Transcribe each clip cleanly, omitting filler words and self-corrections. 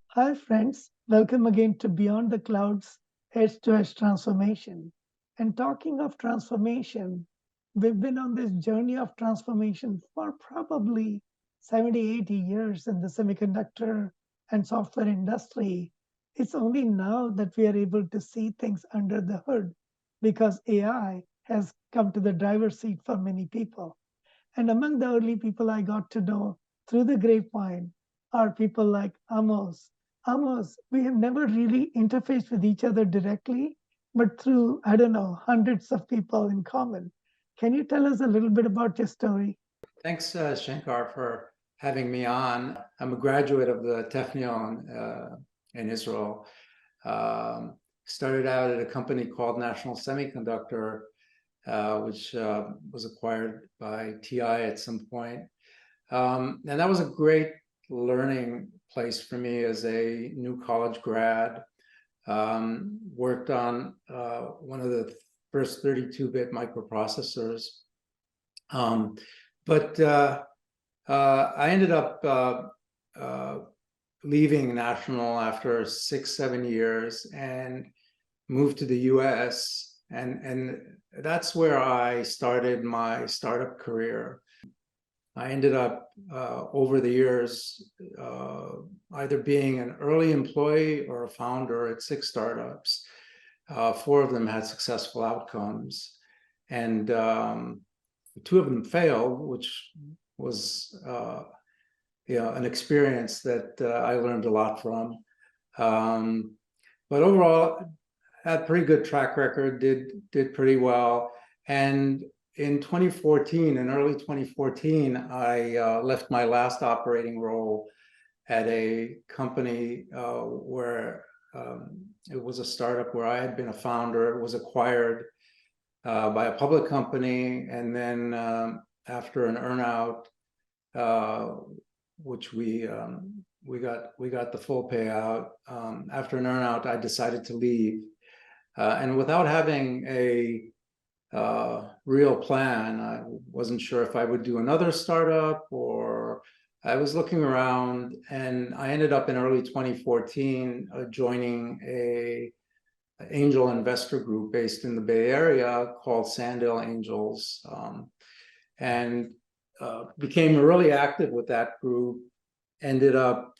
Hi, friends. Welcome again to Beyond the Clouds Edge to Edge Transformation. And talking of transformation, we've been on this journey of transformation for probably 70, 80 years in the semiconductor and software industry. It's only now that we are able to see things under the hood because AI has come to the driver's seat for many people. And among the early people I got to know through the grapevine are people like Amos. Amos, we have never really interfaced with each other directly, but through, I don't know, hundreds of people in common. Can you tell us a little bit about your story? Thanks, Shankar, for having me on. I'm a graduate of the Technion in Israel. Started out at a company called National Semiconductor, which was acquired by TI at some point. And that was a great learning place for me as a new college grad. Worked on one of the first 32-bit microprocessors. But I ended up leaving National after 6-7 years and moved to the US. And that's where I started my startup career. I ended up over the years either being an early employee or a founder at 6 startups. 4 of them had successful outcomes, and 2 of them failed, which was an experience that I learned a lot from. But overall, had a pretty good track record, did pretty well. And in 2014, in early 2014, I left my last operating role at a company where it was a startup where I had been a founder. It was acquired by a public company, and then after an earnout, which we got the full payout. After an earnout, I decided to leave, and without having a real plan, I wasn't sure if I would do another startup, or I was looking around, and I ended up in early 2014 joining a angel investor group based in the Bay Area called Sandhill Angels, and became really active with that group. Ended up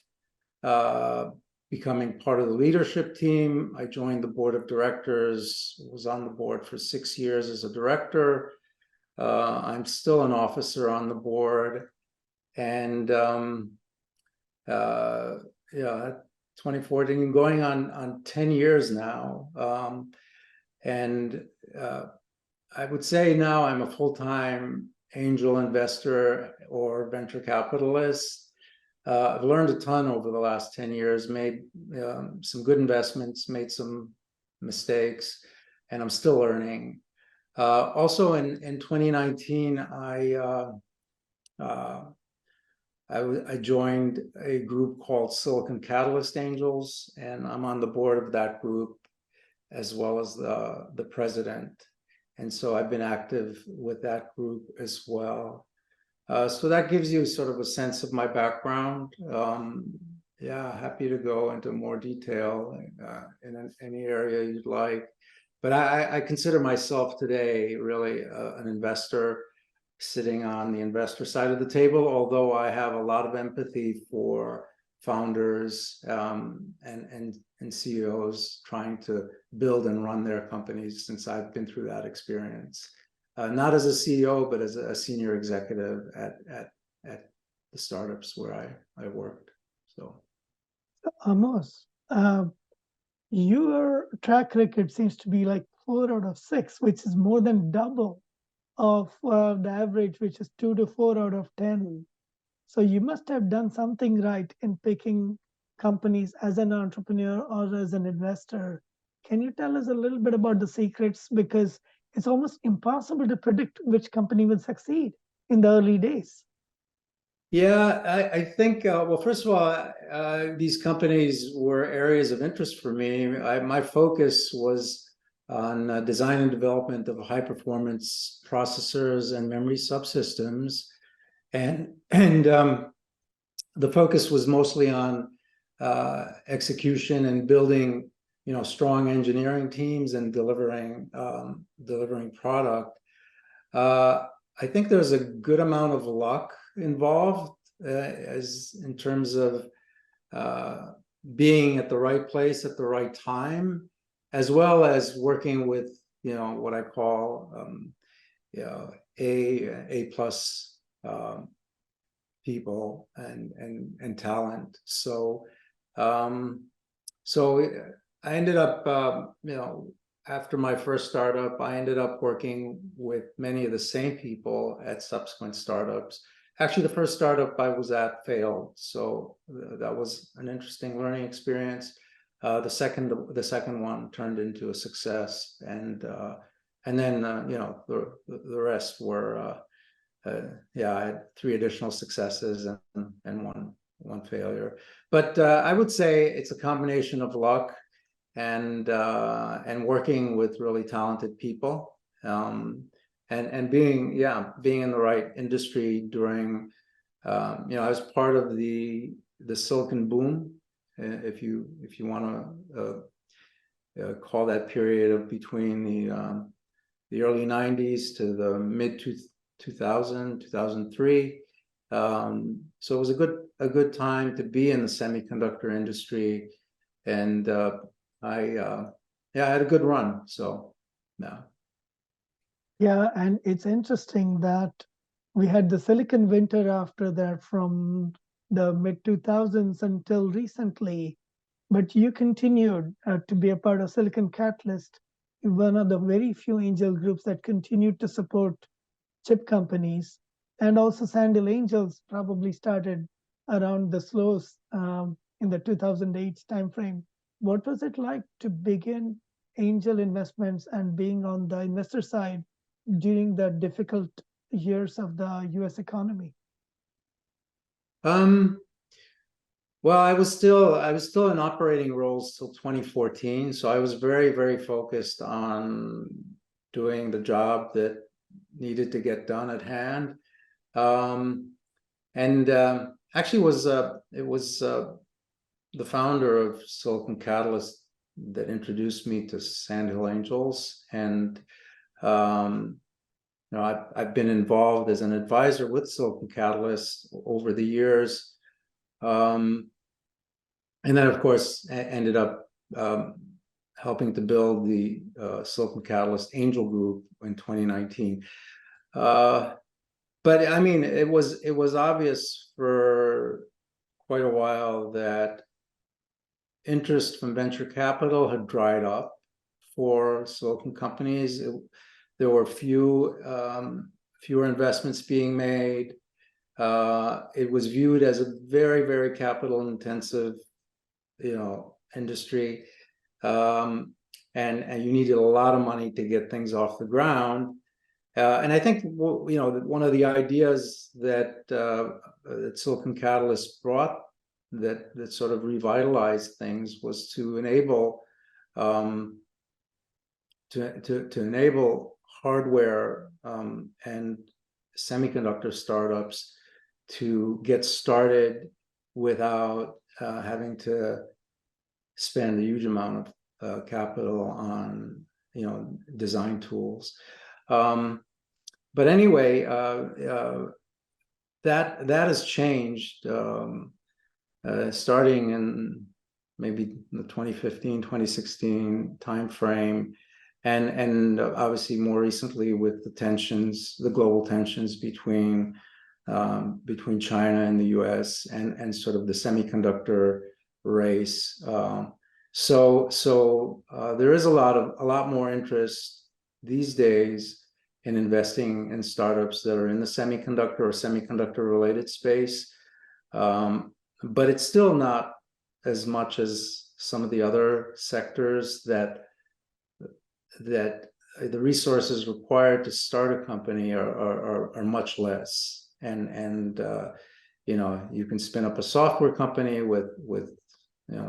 becoming part of the leadership team. I joined the board of directors, was on the board for 6 years as a director. I'm still an officer on the board. And 2014, going on 10 years now. And I would say now I'm a full-time angel investor or venture capitalist. I've learned a ton over the last 10 years, made some good investments, made some mistakes, and I'm still learning. Also in 2019, I joined a group called Silicon Catalyst Angels, and I'm on the board of that group as well as the president. And so I've been active with that group as well. So that gives you sort of a sense of my background. Happy to go into more detail in any area you'd like. But I consider myself today really an investor, sitting on the investor side of the table, although I have a lot of empathy for founders and CEOs trying to build and run their companies, since I've been through that experience. Not as a CEO, but as a senior executive at the startups where I worked. So, Amos, your track record seems to be like 4 out of 6, which is more than double of the average, which is 2 to 4 out of 10. So you must have done something right in picking companies as an entrepreneur or as an investor. Can you tell us a little bit about the secrets? Because it's almost impossible to predict which company will succeed in the early days. Yeah, I think, well, first of all, these companies were areas of interest for me. My focus was on design and development of high-performance processors and memory subsystems. And the focus was mostly on execution and building, strong engineering teams and delivering product. I think there's a good amount of luck involved, as in terms of being at the right place at the right time, as well as working with, what I call A plus people and talent. So I ended up, after my first startup, I ended up working with many of the same people at subsequent startups. Actually, the first startup I was at failed, so that was an interesting learning experience. The second one turned into a success, and then the rest were I had 3 additional successes and one failure. But I would say it's a combination of luck and working with really talented people, and being in the right industry during, I was part of the Silicon boom, if you want to call that period of between the early 90s to the mid 2000, 2003. So it was a good time to be in the semiconductor industry, and I had a good run. So Yeah, and it's interesting that we had the Silicon winter after that from the mid 2000s until recently, but you continued to be a part of Silicon Catalyst, one of the very few angel groups that continued to support chip companies. And also Sandhill Angels probably started around the slows in the 2008 timeframe. What was it like to begin angel investments and being on the investor side during the difficult years of the US economy? Well, I was still in operating roles till 2014, so I was very, very focused on doing the job that needed to get done at hand. Actually it was the founder of Silicon Catalyst that introduced me to Sandhill Angels, and I've been involved as an advisor with Silicon Catalyst over the years, and then of course ended up helping to build the Silicon Catalyst Angel Group in 2019. But I mean, it was obvious for quite a while that interest from venture capital had dried up for silicon companies. There were fewer investments being made. It was viewed as a very, very capital intensive, industry, and you needed a lot of money to get things off the ground. And I think one of the ideas that Silicon Catalyst brought that sort of revitalized things was to enable enable hardware and semiconductor startups to get started without having to spend a huge amount of capital on design tools. But anyway, that has changed starting in maybe the 2015, 2016 timeframe, and obviously more recently with the global tensions between China and the US and sort of the semiconductor race. So there is a lot more interest these days in investing in startups that are in the semiconductor or semiconductor related space. But it's still not as much as some of the other sectors that the resources required to start a company are much less. And you can spin up a software company with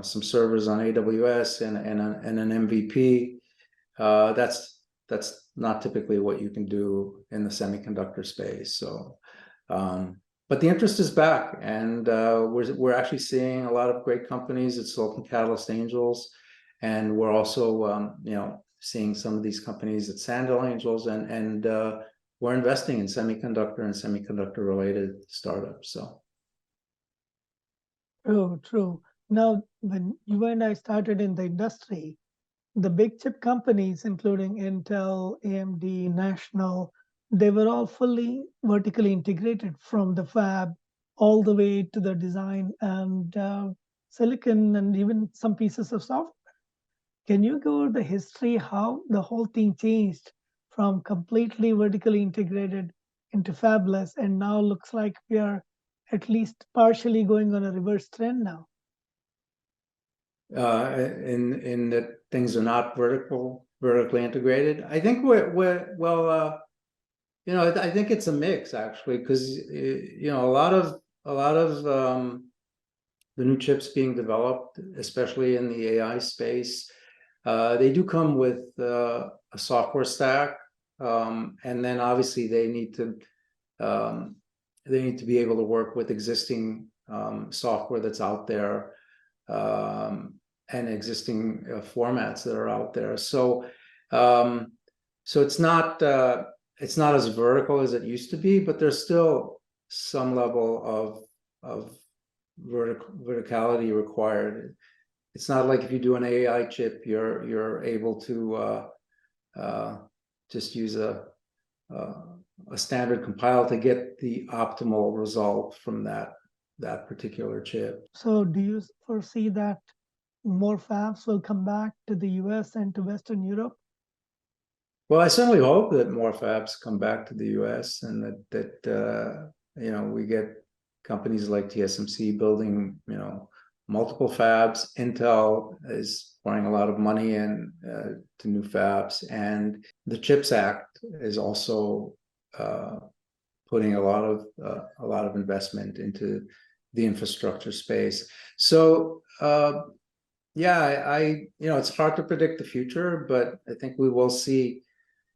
some servers on AWS and an MVP. That's not typically what you can do in the semiconductor space. So but the interest is back, and we're actually seeing a lot of great companies at Silicon Catalyst Angels, and we're also seeing some of these companies at Sandal Angels, and we're investing in semiconductor and semiconductor related startups. So True. Now, when you and I started in the industry, the big chip companies, including Intel, AMD, National, they were all fully vertically integrated from the fab all the way to the design and silicon and even some pieces of software. Can you go over the history how the whole thing changed from completely vertically integrated into fabless, and now looks like we are at least partially going on a reverse trend now? in that things are not vertically integrated. I think well, I think it's a mix actually, because a lot of the new chips being developed, especially in the AI space, they do come with a software stack, and then obviously they need to be able to work with existing software that's out there, and existing formats that are out there. So it's not as vertical as it used to be, but there's still some level of verticality required. It's not like if you do an AI chip, you're able to just use a standard compile to get the optimal result from that particular chip. So, do you foresee that more fabs will come back to the US and to Western Europe? Well, I certainly hope that more fabs come back to the US, and that we get companies like TSMC building multiple fabs. Intel is pouring a lot of money in to new fabs, and the CHIPS Act is also putting a lot of investment into the infrastructure space. So it's hard to predict the future, but I think we will see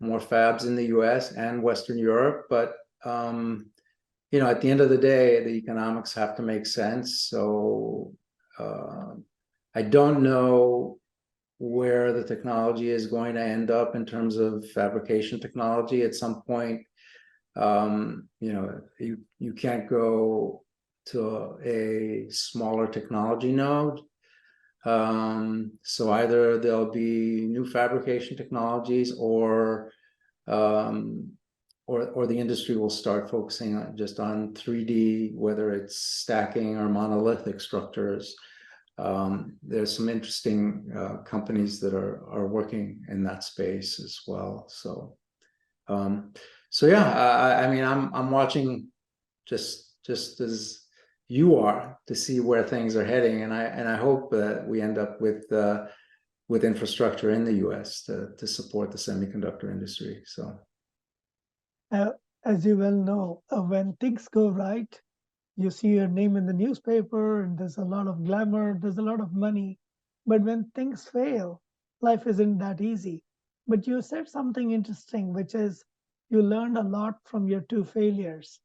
more fabs in the US and Western Europe. But at the end of the day, the economics have to make sense. So I don't know where the technology is going to end up in terms of fabrication technology. At some point, you can't go to a smaller technology node. So either there'll be new fabrication technologies, or the industry will start focusing on 3D, whether it's stacking or monolithic structures. There's some interesting companies that are working in that space as well. So I'm watching just as you are to see where things are heading, and I hope that we end up with infrastructure in the US to support the semiconductor industry. So as you well know, when things go right, you see your name in the newspaper and there's a lot of glamour, there's a lot of money. But when things fail, life isn't that easy. But you said something interesting, which is you learned a lot from your two failures.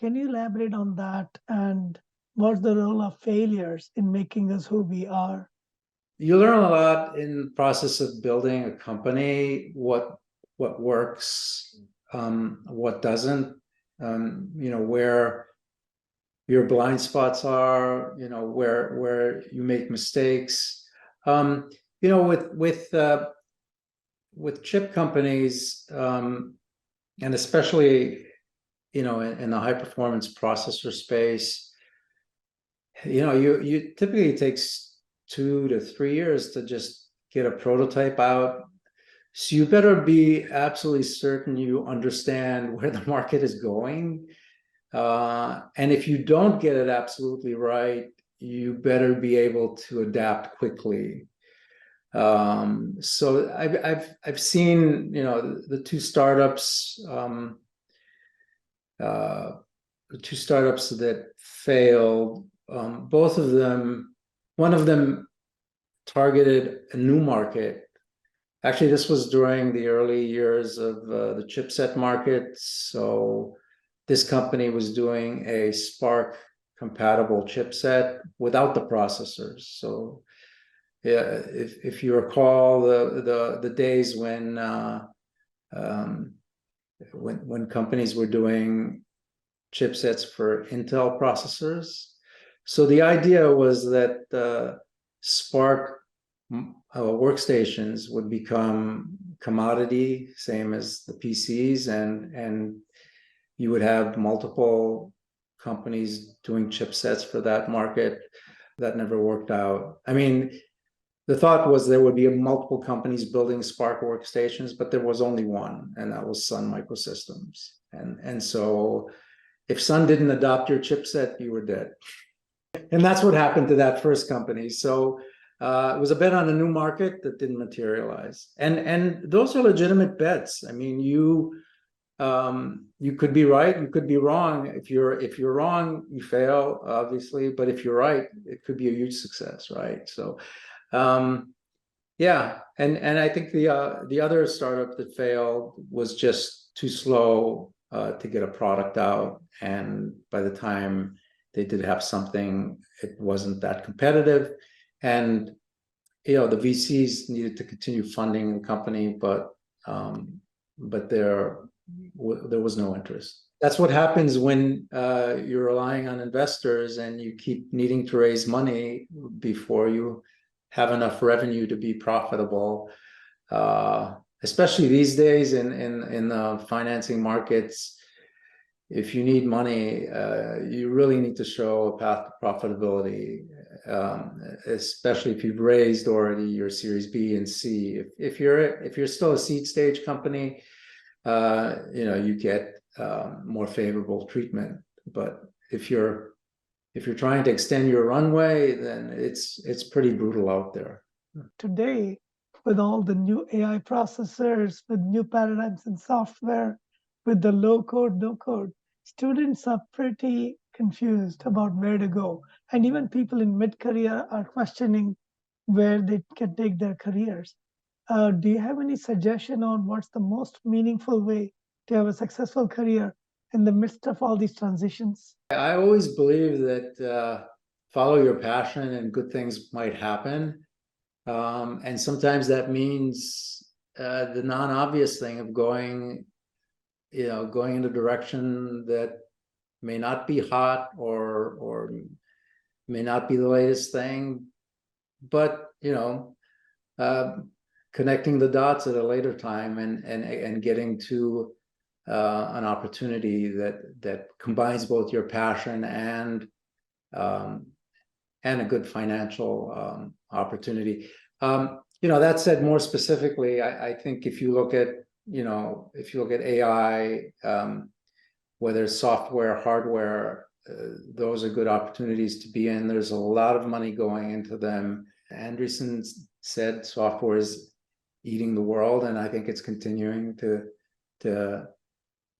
Can you elaborate on that? And what's the role of failures in making us who we are? You learn a lot in the process of building a company, what works, what doesn't, where your blind spots are, where you make mistakes. With chip companies, and especially in the high performance processor space, you typically it takes 2 to 3 years to just get a prototype out. So you better be absolutely certain you understand where the market is going. And if you don't get it absolutely right, you better be able to adapt quickly. So I've seen the two startups that failed. Both of them, one of them targeted a new market. Actually, this was during the early years of the chipset market. So this company was doing a Spark compatible chipset without the processors. So yeah, if you recall the days when companies were doing chipsets for Intel processors. So the idea was that Spark workstations would become commodity, same as the PCs, and you would have multiple companies doing chipsets for that market. That never worked out. I mean, the thought was there would be multiple companies building Spark workstations, but there was only one, and that was Sun Microsystems. And so if Sun didn't adopt your chipset, you were dead. And that's what happened to that first company. So it was a bet on a new market that didn't materialize. And those are legitimate bets. I mean, you could be right, you could be wrong. If you're wrong, you fail, obviously. But if you're right, it could be a huge success, right? So yeah, and I think the other startup that failed was just too slow to get a product out, and by the time they did have something, it wasn't that competitive, and the VCs needed to continue funding the company, but there was no interest. That's what happens when you're relying on investors and you keep needing to raise money before you have enough revenue to be profitable. Especially these days in the financing markets, if you need money, you really need to show a path to profitability, especially if you've raised already your Series B and C. If you're still a seed stage company, you get more favorable treatment. But if you're trying to extend your runway, then it's pretty brutal out there. Today, with all the new AI processors, with new paradigms in software, with the low code, no code, students are pretty confused about where to go. And even people in mid-career are questioning where they can take their careers. Do you have any suggestion on what's the most meaningful way to have a successful career in the midst of all these transitions? I always believe that follow your passion and good things might happen. And sometimes that means the non-obvious thing of going in a direction that may not be hot or may not be the latest thing, but connecting the dots at a later time and getting to an opportunity that combines both your passion and a good financial opportunity. That said, more specifically, I think if you look at AI, whether it's software, hardware, those are good opportunities to be in. There's a lot of money going into them. Andreessen said software is eating the world, and I think it's continuing to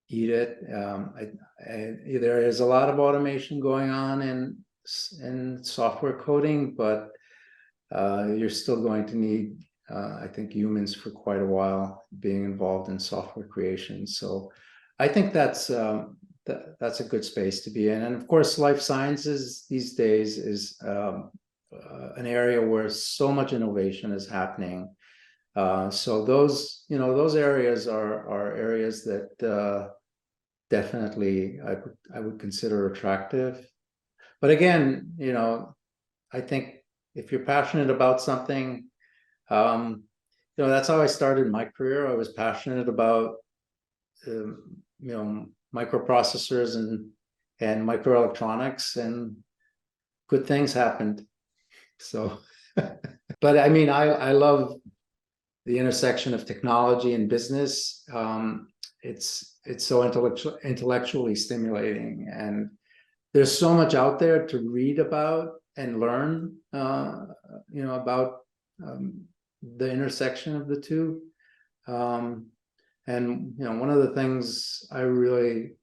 eat it. There is a lot of automation going on in software coding, but you're still going to need, I think, humans for quite a while being involved in software creation. So I think that's a good space to be in. And of course, life sciences these days is an area where so much innovation is happening. So those areas are areas that definitely I would consider attractive. But again, I think if you're passionate about something, that's how I started my career. I was passionate about microprocessors and microelectronics, and good things happened. So, but I mean, I love the intersection of technology and business. It's so intellectually stimulating, and there's so much out there to read about and learn, about the intersection of the two. And one of the things I really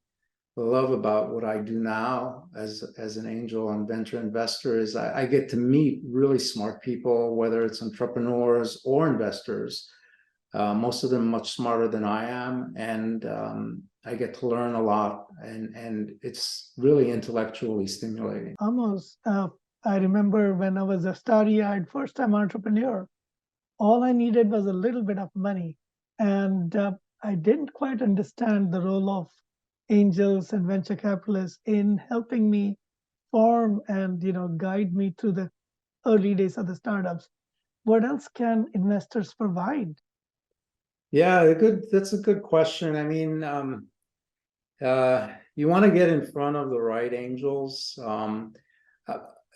love about what I do now as an angel and venture investor is I get to meet really smart people, whether it's entrepreneurs or investors, most of them much smarter than I am, and I get to learn a lot, and it's really intellectually stimulating. Almost, I remember when I was a starry-eyed first-time entrepreneur, all I needed was a little bit of money, and I didn't quite understand the role of angels and venture capitalists in helping me form and guide me through the early days of the startups. What else can investors provide? Yeah, that's a good question. I mean, you want to get in front of the right angels. Uh,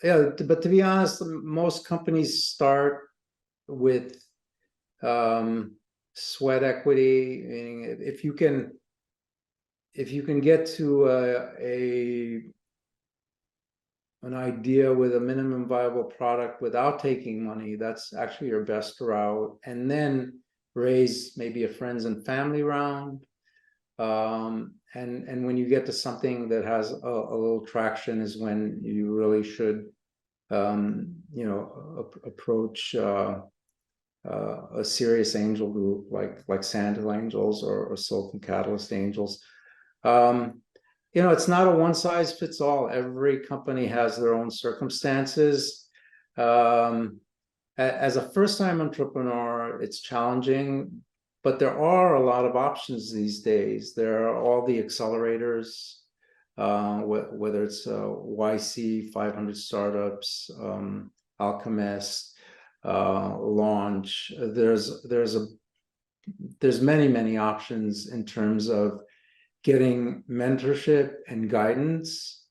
yeah, but to be honest, most companies start with sweat equity, meaning if you can get to an idea with a minimum viable product without taking money, that's actually your best route. And then raise maybe a friends and family round. And when you get to something that has a little traction is when you really should, approach a serious angel group like Sandhill Angels or Silicon Catalyst Angels. It's not a one size fits all. Every company has their own circumstances. As a first-time entrepreneur, it's challenging, but there are a lot of options these days. There are all the accelerators, whether it's YC 500 startups, Alchemist, Launch. There's many options in terms of getting mentorship and guidance.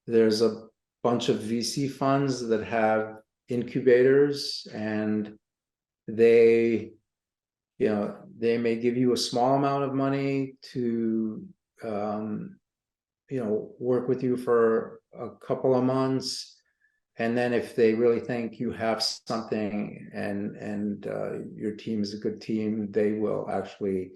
There's a bunch of VC funds that have incubators, and they may give you a small amount of money to work with you for a couple of months, and then if they really think you have something and your team is a good team, they will actually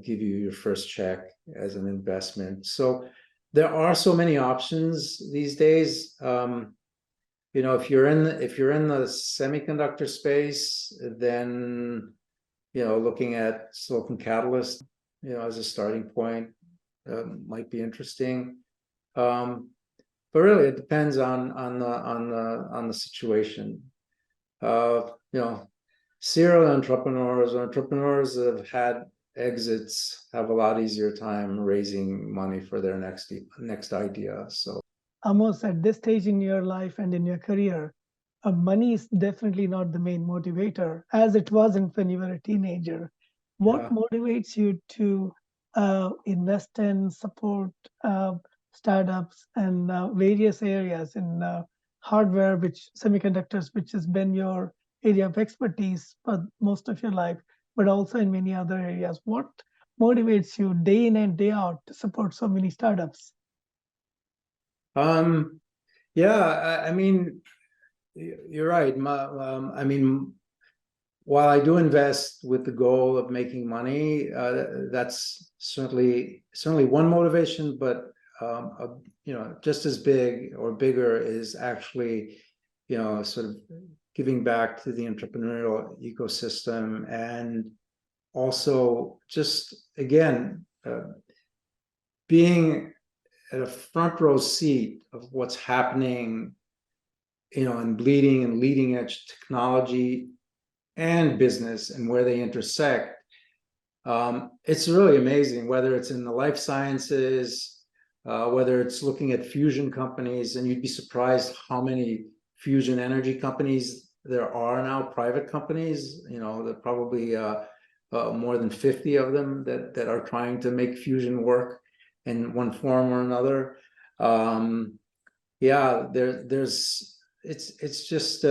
give you your first check as an investment. So there are so many options these days. If you're in the semiconductor space, then looking at Silicon Catalyst, as a starting point, might be interesting. But really, it depends on the situation. Serial entrepreneurs or entrepreneurs that have had exits have a lot easier time raising money for their next idea. So Almost at this stage in your life and in your career, money is definitely not the main motivator, as it wasn't when you were a teenager. What yeah. motivates you to invest in support startups and various areas in hardware, which semiconductors, which has been your area of expertise for most of your life, but also in many other areas? What motivates you day in and day out to support so many startups? Yeah, I mean, you're right. I mean, while I do invest with the goal of making money, that's certainly one motivation, but just as big or bigger is actually, sort of giving back to the entrepreneurial ecosystem, and also just again being at a front row seat of what's happening, and bleeding and leading edge technology and business and where they intersect. It's really amazing, whether it's in the life sciences, whether it's looking at fusion companies, and you'd be surprised how many fusion energy companies there are now, private companies. There are probably more than 50 of them that are trying to make fusion work in one form or another. Yeah, it's just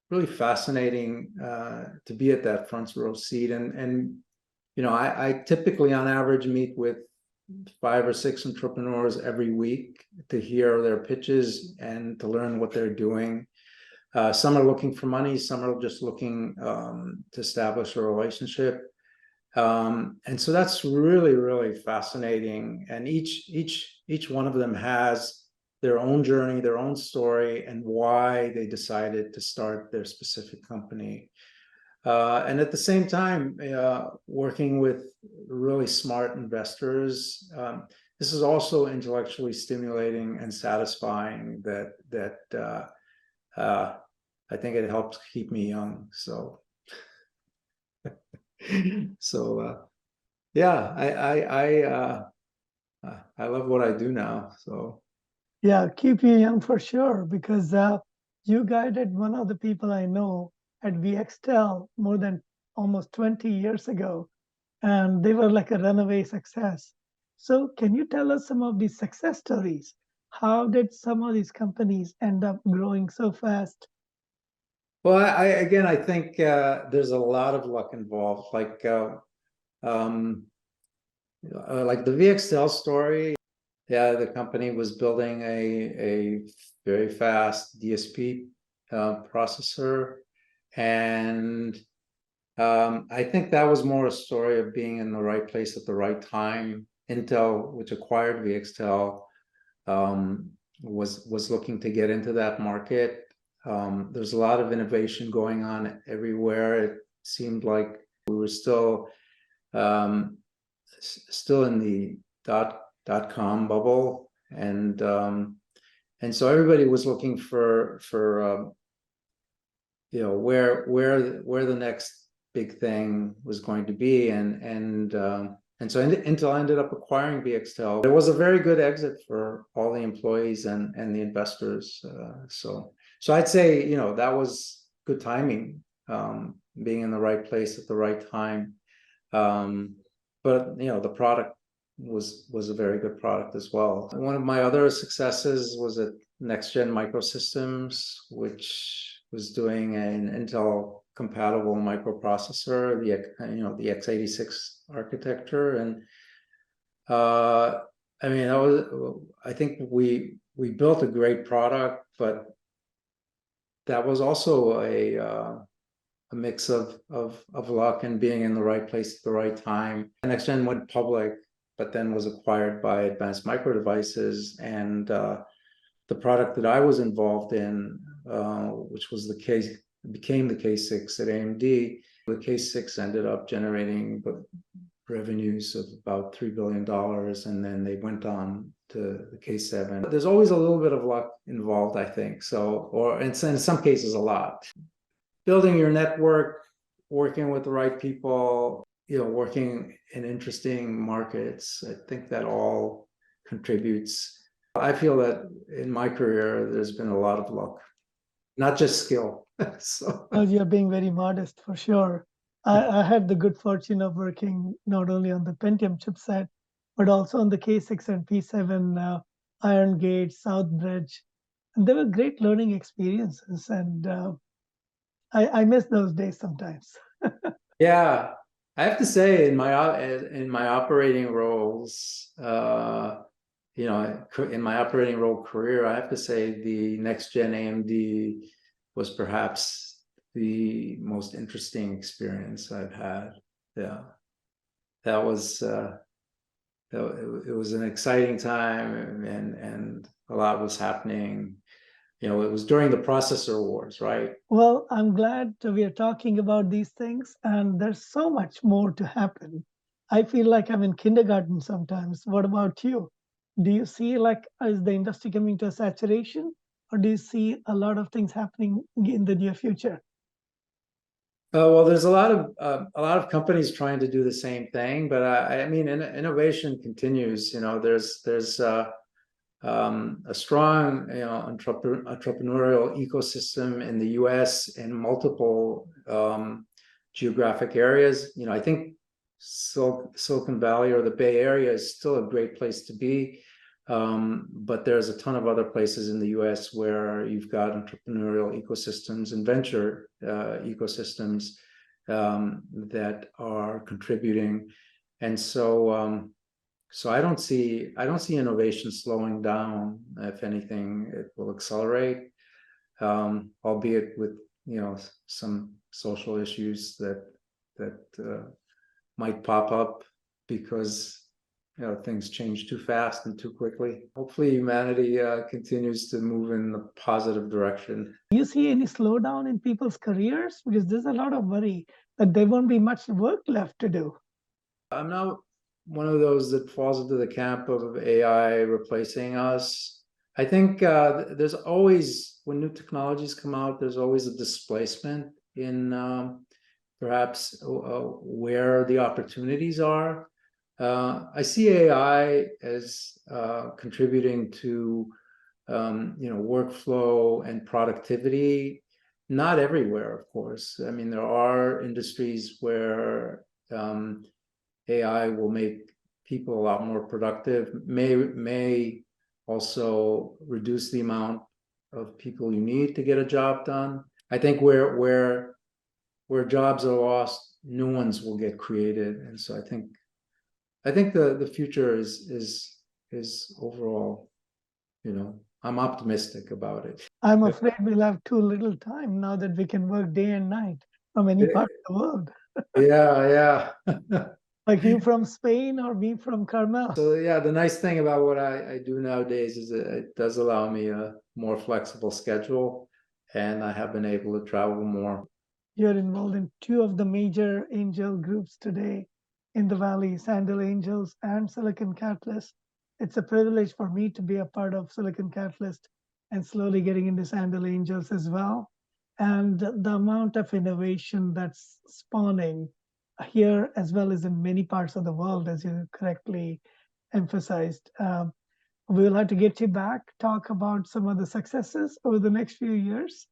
really fascinating to be at that front row seat, and I typically on average meet with 5 or 6 entrepreneurs every week to hear their pitches and to learn what they're doing. Some are looking for money, some are just looking to establish a relationship. And so that's really fascinating. And each one of them has their own journey, their own story, and why they decided to start their specific company. And at the same time, working with really smart investors, this is also intellectually stimulating and satisfying. I think it helps keep me young. So, yeah, I love what I do now. So. Yeah, keep you young for sure, because you guided one of the people I know at VXTEL more than almost 20 years ago, and they were like a runaway success. So, can you tell us some of these success stories? How did some of these companies end up growing so fast? Well, I think there's a lot of luck involved. Like the VXTEL story. Yeah, the company was building a very fast DSP processor, and I think that was more a story of being in the right place at the right time. Intel, which acquired VXTEL, was looking to get into that market. There's a lot of innovation going on everywhere. It seemed like we were still in the dot-com bubble, and so everybody was looking for where the next big thing was going to be, and so Intel ended up acquiring VXTEL. It was a very good exit for all the employees and the investors. So I'd say that was good timing, being in the right place at the right time. But the product was a very good product as well. One of my other successes was at Nexgen Microsystems, which was doing an Intel compatible microprocessor, the x86 architecture, and I think we built a great product, but that was also a mix of luck and being in the right place at the right time. Nexgen went public, but then was acquired by Advanced Micro Devices, and the product that I was involved in, which was became the K6 at AMD. The K6 ended up generating revenues of about $3 billion, and then they went on to the K7. There's always a little bit of luck involved, I think. So, or in some cases, a lot. Building your network, working with the right people, working in interesting markets. I think that all contributes. I feel that in my career, there's been a lot of luck, not just skill. So. Well, you're being very modest for sure. I had the good fortune of working not only on the Pentium chipset, but also on the K6 and P7, Iron Gate, Southbridge. And they were great learning experiences. And I miss those days sometimes. Yeah, I have to say, in my operating roles, in my operating role career, I have to say the Nexgen AMD was perhaps the most interesting experience I've had. Yeah, that was it was an exciting time, and a lot was happening. It was during the processor wars, right? Well, I'm glad we are talking about these things, and there's so much more to happen. I feel like I'm in kindergarten sometimes. What about you? Do you see, like, is the industry coming to a saturation, or do you see a lot of things happening in the near future? Well, there's a lot of companies trying to do the same thing, but I mean, innovation continues. There's a strong entrepreneurial ecosystem in the U.S. in multiple geographic areas. I think Silicon Valley or the Bay Area is still a great place to be, but there's a ton of other places in the U.S. where you've got entrepreneurial ecosystems and venture ecosystems that are contributing, and so. So I don't see innovation slowing down. If anything, it will accelerate, albeit with some social issues that might pop up because things change too fast and too quickly. Hopefully humanity continues to move in the positive direction. Do you see any slowdown in people's careers? Because there's a lot of worry that there won't be much work left to do. I'm not one of those that falls into the camp of AI replacing us. I think there's always, when new technologies come out, there's always a displacement in perhaps where the opportunities are. I see AI as contributing to workflow and productivity. Not everywhere, of course. I mean, there are industries where AI will make people a lot more productive, may also reduce the amount of people you need to get a job done. I think where jobs are lost, new ones will get created. And so I think the future is overall, I'm optimistic about it. I'm afraid we'll have too little time now that we can work day and night from any part of the world. Yeah. Like you from Spain or me from Carmel. So yeah, the nice thing about what I do nowadays is that it does allow me a more flexible schedule, and I have been able to travel more. You're involved in two of the major angel groups today in the Valley, Sandal Angels and Silicon Catalyst. It's a privilege for me to be a part of Silicon Catalyst and slowly getting into Sandal Angels as well. And the amount of innovation that's spawning here as well as in many parts of the world, as you correctly emphasized. We'll have to get you back, talk about some of the successes over the next few years.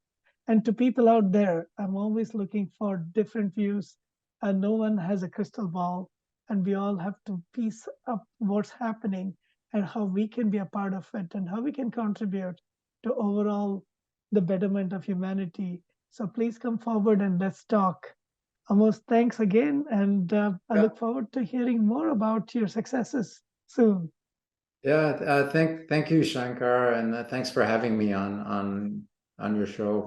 And to people out there, I'm always looking for different views, and no one has a crystal ball, and we all have to piece up what's happening and how we can be a part of it and how we can contribute to overall the betterment of humanity. So please come forward and let's talk. Amos, thanks again, and I look forward to hearing more about your successes soon. Yeah, thank you, Shankar, and thanks for having me on your show.